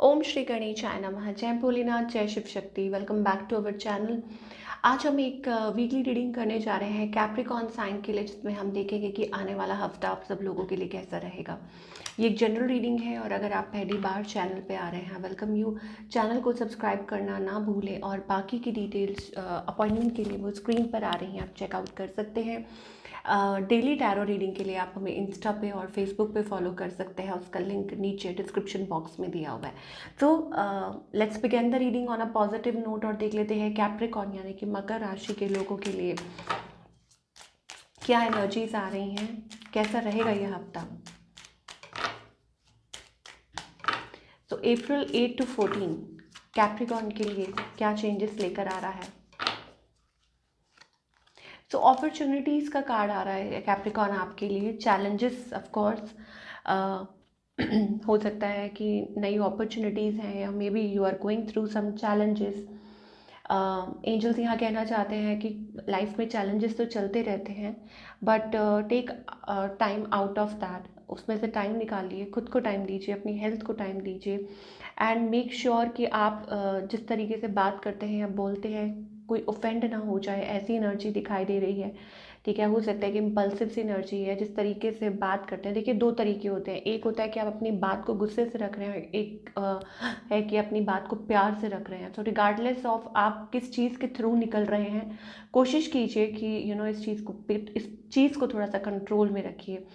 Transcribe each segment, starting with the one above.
ओम श्री गणेशाय नमः। जय भोलेनाथ, जय Shiv Shakti. Welcome back to our channel. आज हम एक वीकली रीडिंग करने जा रहे हैं कैप्रिकॉर्न साइन के लिए, जिसमें हम देखेंगे कि आने वाला हफ्ता आप सब लोगों के लिए कैसा रहेगा। ये एक जनरल रीडिंग है और अगर आप पहली बार चैनल पे आ रहे हैं, वेलकम यू। चैनल को सब्सक्राइब करना ना भूलें और बाकी की डिटेल्स अपॉइंटमेंट के लिए वो स्क्रीन पर आ रही हैं, आप चेकआउट कर सकते हैं। डेली टैरो रीडिंग के लिए आप हमें इंस्टा पे और फेसबुक पे फॉलो कर सकते हैं, उसका लिंक नीचे डिस्क्रिप्शन बॉक्स में दिया हुआ है। तो let's begin the reading on a positive note और देख लेते हैं कैप्रिकॉर्न यानी कि मकर राशि के लोगों के लिए क्या एनर्जीज आ रही हैं, कैसा रहेगा यह हफ्ता। तो अप्रैल 8 to 14 कैप्रिकॉर्न के लिए क्या चेंजेस लेकर आ रहा है। तो अपॉर्चुनिटीज़ का कार्ड आ रहा है कैप्रिकॉर्न आपके लिए। चैलेंजेस ऑफ कोर्स हो सकता है कि नई अपॉर्चुनिटीज़ हैं या maybe you are going through some challenges. Angels यहाँ कहना चाहते हैं कि लाइफ में चैलेंजेस तो चलते रहते हैं, but take time out of that. उसमें से टाइम निकालिए, खुद को टाइम दीजिए, अपनी हेल्थ को टाइम दीजिए एंड मेक श्योर कि आप जिस तरीके से बात करते हैं या बोलते हैं कोई ऑफेंड ना हो जाए, ऐसी एनर्जी दिखाई दे रही है। ठीक है, हो सकता है कि इम्पल्सिव सी एनर्जी है। जिस तरीके से बात करते हैं, देखिए दो तरीके होते हैं। एक होता है कि आप अपनी बात को गुस्से से रख रहे हैं, एक है कि अपनी बात को प्यार से रख रहे हैं। तो रिगार्डलेस ऑफ आप किस चीज़ के थ्रू निकल रहे हैं, कोशिश कीजिए कि इस चीज़ को थोड़ा सा कंट्रोल में रखिए।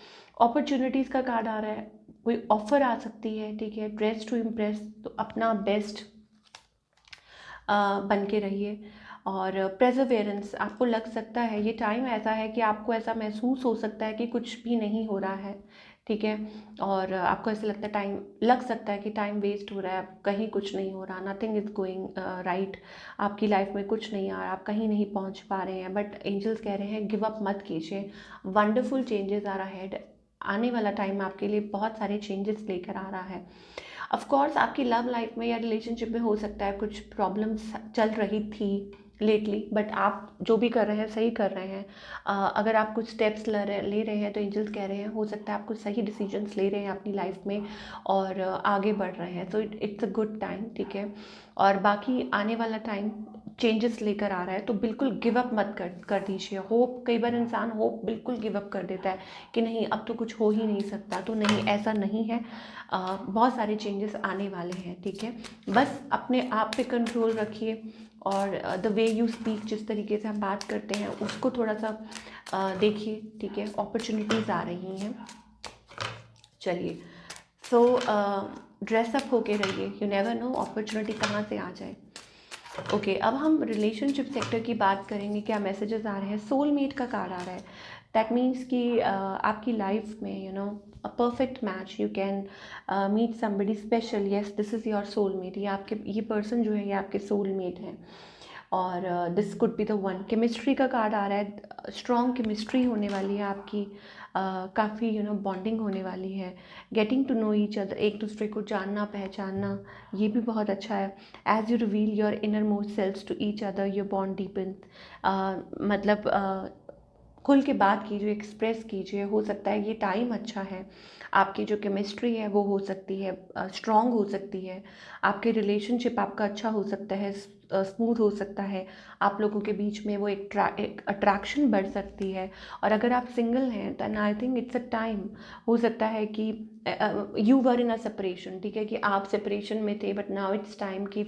अपॉर्चुनिटीज़ का कार्ड आ रहा है, कोई ऑफर आ सकती है। ठीक है, ड्रेस टू इम्प्रेस, तो अपना बेस्ट बन के रहिए। और प्रेजर्वेरेंस, आपको लग सकता है ये टाइम ऐसा है कि आपको ऐसा महसूस हो सकता है कि कुछ भी नहीं हो रहा है। ठीक है, और आपको ऐसा लगता है टाइम लग सकता है कि टाइम वेस्ट हो रहा है, कहीं कुछ नहीं हो रहा, नथिंग इज़ गोइंग राइट। आपकी लाइफ में कुछ नहीं आ रहा, आप कहीं नहीं पहुंच पा रहे हैं, बट एंजल्स कह रहे हैं गिव अप मत कीजिए। Wonderful changes are ahead. आने वाला टाइम आपके लिए बहुत सारे चेंजेस लेकर आ रहा है। ऑफ कोर्स आपकी लव लाइफ में या रिलेशनशिप में हो सकता है कुछ प्रॉब्लम्स चल रही थी लेटली, बट आप जो भी कर रहे हैं सही कर रहे हैं। अगर आप कुछ स्टेप्स ले रहे हैं तो एंजल्स कह रहे हैं हो सकता है आप कुछ सही डिसीजंस ले रहे हैं अपनी लाइफ में और आगे बढ़ रहे हैं, तो इट्स अ गुड टाइम। ठीक है, और बाकी आने वाला टाइम चेंजेस लेकर आ रहा है, तो बिल्कुल गिव अप मत कर दीजिए। होप, कई बार इंसान होप बिल्कुल गिव अप कर देता है कि नहीं अब तो कुछ हो ही नहीं सकता, तो नहीं, ऐसा नहीं है। बहुत सारे चेंजेस आने वाले हैं। ठीक है, बस अपने आप पे कंट्रोल रखिए और द वे यू स्पीक, जिस तरीके से हम बात करते हैं उसको थोड़ा सा देखिए। ठीक है, अपॉर्चुनिटीज़ आ रही हैं। चलिए, सो ड्रेसअप होके रहिए, यू नेवर नो अपॉर्चुनिटी कहाँ से आ जाए। ओके, अब हम रिलेशनशिप सेक्टर की बात करेंगे। क्या मैसेजेस आ रहे हैं। सोलमेट का कार्ड आ रहा है। दैट मीन्स कि आपकी लाइफ में a perfect match, you can meet somebody special. Yes, this is your soulmate. ये पर्सन जो है ये आपके सोलमेट हैं और this could be the one. Chemistry का कार्ड आ रहा है। स्ट्रॉन्ग केमिस्ट्री होने वाली है आपकी, काफ़ी बॉन्डिंग होने वाली है। Getting to know each other, एक दूसरे को जानना पहचानना, ये भी बहुत अच्छा है। As you reveal your inner most selves to each other, your bond deepen. मतलब खुल के बात कीजिए, एक्सप्रेस कीजिए। हो सकता है ये टाइम अच्छा है, आपकी जो केमिस्ट्री है वो हो सकती है स्ट्रॉन्ग हो सकती है, आपके रिलेशनशिप आपका अच्छा हो सकता है, स्मूथ हो सकता है। आप लोगों के बीच में वो एक अट्रैक्शन बढ़ सकती है। और अगर आप सिंगल हैं तो आई थिंक इट्स अ टाइम। हो सकता है कि you were in a separation. ठीक है, कि आप सेपरेशन में थे, बट नाउ इट्स टाइम कि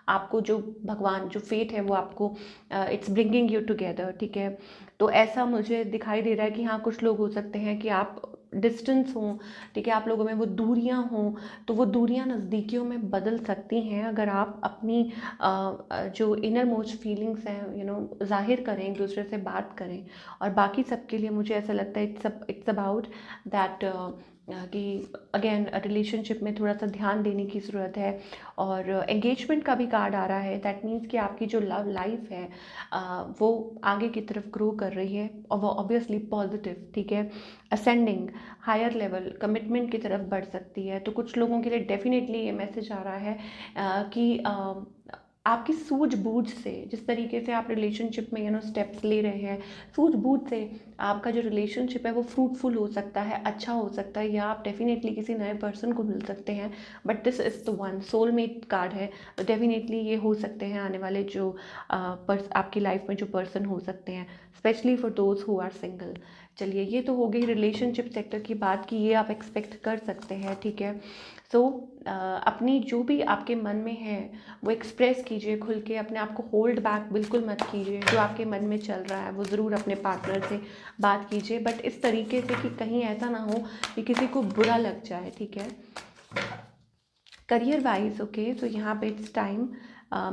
आपको जो भगवान, जो फेट है वो आपको इट्स ब्रिंगिंग यू टुगेदर। ठीक है, तो ऐसा मुझे दिखाई दे रहा है कि हाँ, कुछ लोग हो सकते हैं कि आप डिस्टेंस हों। ठीक है, आप लोगों में वो दूरियां हों, तो वो दूरियां नज़दीकियों में बदल सकती हैं अगर आप अपनी जो इनर मोस्ट फीलिंग्स हैं जाहिर करें, एक दूसरे से बात करें। और बाकी सबके लिए मुझे ऐसा लगता है इट्स अबाउट दैट कि अगेन रिलेशनशिप में थोड़ा सा ध्यान देने की ज़रूरत है। और एंगेजमेंट का भी कार्ड आ रहा है। दैट मीन्स कि आपकी जो लव लाइफ है वो आगे की तरफ ग्रो कर रही है और वो ऑब्वियसली पॉजिटिव। ठीक है, असेंडिंग, हायर लेवल कमिटमेंट की तरफ बढ़ सकती है। तो कुछ लोगों के लिए डेफिनेटली ये मैसेज आ रहा है कि आपकी सूझबूझ से, जिस तरीके से आप रिलेशनशिप में स्टेप्स ले रहे हैं, सूझबूझ से आपका जो रिलेशनशिप है वो फ्रूटफुल हो सकता है, अच्छा हो सकता है, या आप डेफिनेटली किसी नए पर्सन को मिल सकते हैं। But this is the one, soulmate card है, तो डेफिनेटली ये हो सकते हैं आने वाले जो आपकी लाइफ में जो पर्सन हो सकते हैं, specially for those who are single. चलिए, ये तो हो गई रिलेशनशिप सेक्टर की बात की, ये आप एक्सपेक्ट कर सकते हैं, ठीक है। सो अपनी जो भी आपके मन में है वो एक्सप्रेस कीजिए खुल के, अपने आप को होल्ड बैक बिल्कुल मत कीजिए। जो आपके मन में चल रहा है वो ज़रूर अपने पार्टनर से बात कीजिए, बट इस तरीके से कि कहीं ऐसा ना हो कि किसी को बुरा लग जाए, ठीक है। करियर वाइज, ओके, सो यहाँ पे इट्स टाइम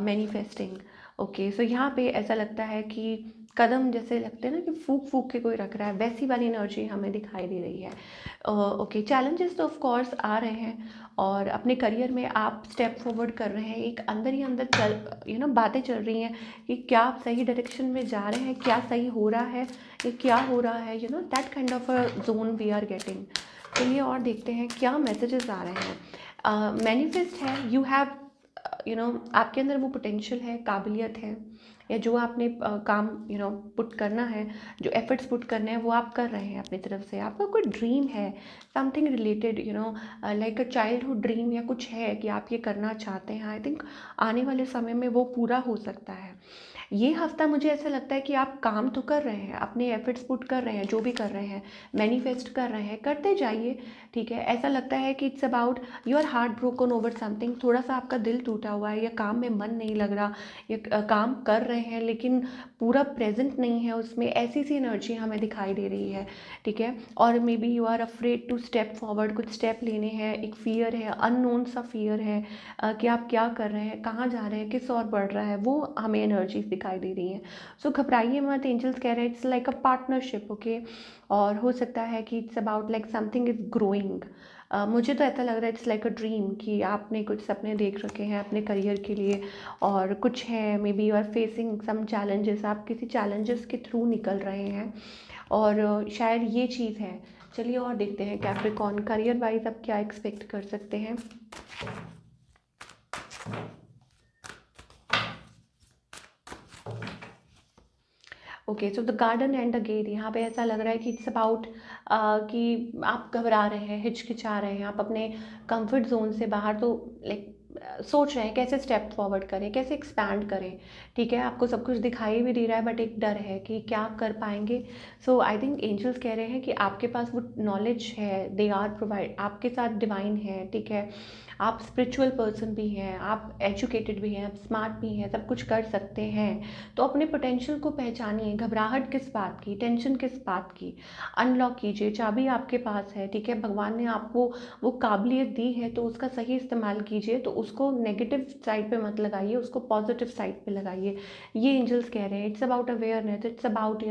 मैनिफेस्टिंग। ओके, सो यहाँ पे ऐसा लगता है कि कदम जैसे लगते हैं ना कि फूक फूक के कोई रख रहा है, वैसी वाली एनर्जी हमें दिखाई दे रही है। ओके, चैलेंजेस तो ऑफ कोर्स आ रहे हैं, और अपने करियर में आप स्टेप फॉरवर्ड कर रहे हैं। एक अंदर ही अंदर चल बातें चल रही हैं कि क्या आप सही डायरेक्शन में जा रहे हैं, क्या सही हो रहा है, ये क्या हो रहा है, that kind of a zone we are getting. चलिए और देखते हैं क्या मैसेजेस आ रहे हैं। मैनिफेस्ट है, यू हैव आपके अंदर वो पोटेंशियल है, काबिलियत है, या जो आपने काम पुट करना है, जो एफर्ट्स पुट करने हैं वो आप कर रहे हैं अपनी तरफ से। आपका कोई ड्रीम है, something related like a childhood dream, या कुछ है कि आप ये करना चाहते हैं। आई थिंक आने वाले समय में वो पूरा हो सकता है। ये हफ्ता मुझे ऐसा लगता है कि आप काम तो कर रहे हैं, अपने एफर्ट्स पुट कर रहे हैं, जो भी कर रहे हैं, मैनिफेस्ट कर रहे हैं, करते जाइए, ठीक है। ऐसा लगता है कि it's about you are heart broken over something, थोड़ा सा आपका दिल टूटा हुआ है, या काम में मन नहीं लग रहा, या काम कर रहे हैं लेकिन पूरा प्रेजेंट नहीं है उसमें, ऐसी सी एनर्जी हमें दिखाई दे रही है, ठीक है। और maybe you are afraid to step forward, कुछ स्टेप लेने हैं, एक फियर है, अननोन सा फियर है कि आप क्या कर रहे हैं, कहाँ जा रहे हैं, किस और बढ़ रहा है, वो हमें एनर्जीज दिखाई दे रही हैं। सो घबराइए मत, एंजल्स कह रहे हैं it's like a partnership, okay. और हो सकता है कि it's about like something is growing. मुझे तो ऐसा लग रहा है इट्स लाइक अ ड्रीम, कि आपने कुछ सपने देख रखे हैं अपने करियर के लिए, और कुछ है, maybe you are facing some challenges, आप किसी चैलेंजेस के थ्रू निकल रहे हैं, और शायद ये चीज़ है। चलिए और देखते हैं कैप्रिकॉर्न करियर वाइज आप क्या एक्सपेक्ट कर सकते हैं। Okay, so the garden and the gate, यहाँ पे ऐसा लग रहा है कि इट्स अबाउट कि आप घबरा रहे हैं, हिचकिचा रहे हैं, आप अपने कंफर्ट जोन से बाहर, तो लाइक सोच रहे हैं कैसे स्टेप फॉरवर्ड करें, कैसे एक्सपैंड करें, ठीक है। आपको सब कुछ दिखाई भी दे रहा है, बट एक डर है कि क्या आप कर पाएंगे। सो आई थिंक एंजल्स कह रहे हैं कि आपके पास वो नॉलेज है, दे आर प्रोवाइड, आपके साथ डिवाइन है, ठीक है। आप स्पिरिचुअल पर्सन भी हैं, आप एजुकेटेड भी हैं, आप स्मार्ट भी हैं, सब कुछ कर सकते हैं। तो अपने पोटेंशियल को पहचानिए, घबराहट किस बात की, टेंशन किस बात की, अनलॉक कीजिए, चाबी आपके पास है, ठीक है। भगवान ने आपको वो काबिलियत दी है, तो उसका सही इस्तेमाल कीजिए, तो उसको नेगेटिव साइड पे मत लगाइए, उसको पॉजिटिव साइड पे लगाइए। ये एंजल्स कह रहे हैं, it's about awareness, it's about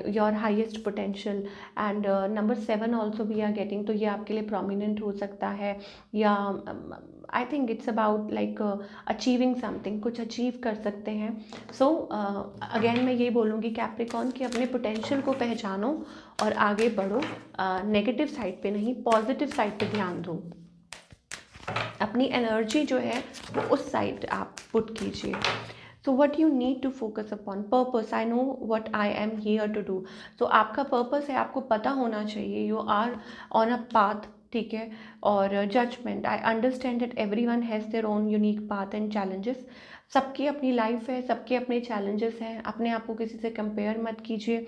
your highest potential. And number 7 also we are getting, तो ये आपके लिए प्रोमिनेंट हो सकता है, या I think it's about like achieving something, कुछ अचीव कर सकते हैं। सो अगेन मैं ये बोलूँगी कैप्रिकॉर्न कि अपने पोटेंशियल को पहचानो और आगे बढ़ो, नेगेटिव साइड पे नहीं, पॉजिटिव साइड पे ध्यान दो, अपनी एनर्जी जो है वो उस साइड आप पुट कीजिए। So what you need to focus upon purpose, I know what I am here to do. So आपका पर्पस है, आपको पता होना चाहिए, you are on a path, ठीक है। और judgement, I understand that every one has their own unique path and challenges. सबकी अपनी लाइफ है, सबके अपने चैलेंजेस हैं, अपने आप को किसी से कंपेयर मत कीजिए।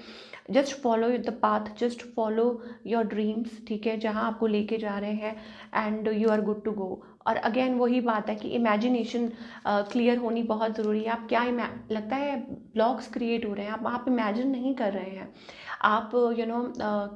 Just follow the path, just follow your dreams, ठीक है, जहाँ आपको लेके जा रहे हैं, and you are good to go. और अगेन वही बात है कि इमेजिनेशन क्लियर होनी बहुत ज़रूरी है। आप क्या लगता है ब्लॉग्स क्रिएट हो रहे हैं, आप इमेजिन नहीं कर रहे हैं, आप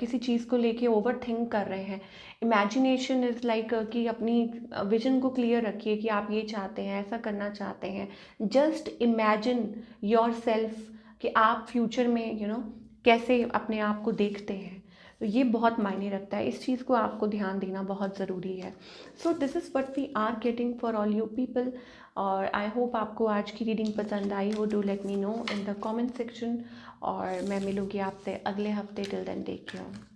किसी चीज़ को लेके ओवर थिंक कर रहे हैं। इमेजिनेशन इज़ लाइक कि अपनी विजन को क्लियर रखिए कि आप ये चाहते हैं, ऐसा करना चाहते हैं। जस्ट इमेजिन योर सेल्फ कि आप फ्यूचर में कैसे अपने आप को देखते हैं। तो ये बहुत मायने रखता है, इस चीज़ को आपको ध्यान देना बहुत ज़रूरी है। So this is what we are getting for all you people. और आई होप आपको आज की रीडिंग पसंद आई हो। Do let me know in the comment section, और मैं मिलूँगी आपसे अगले हफ्ते। Till then take care.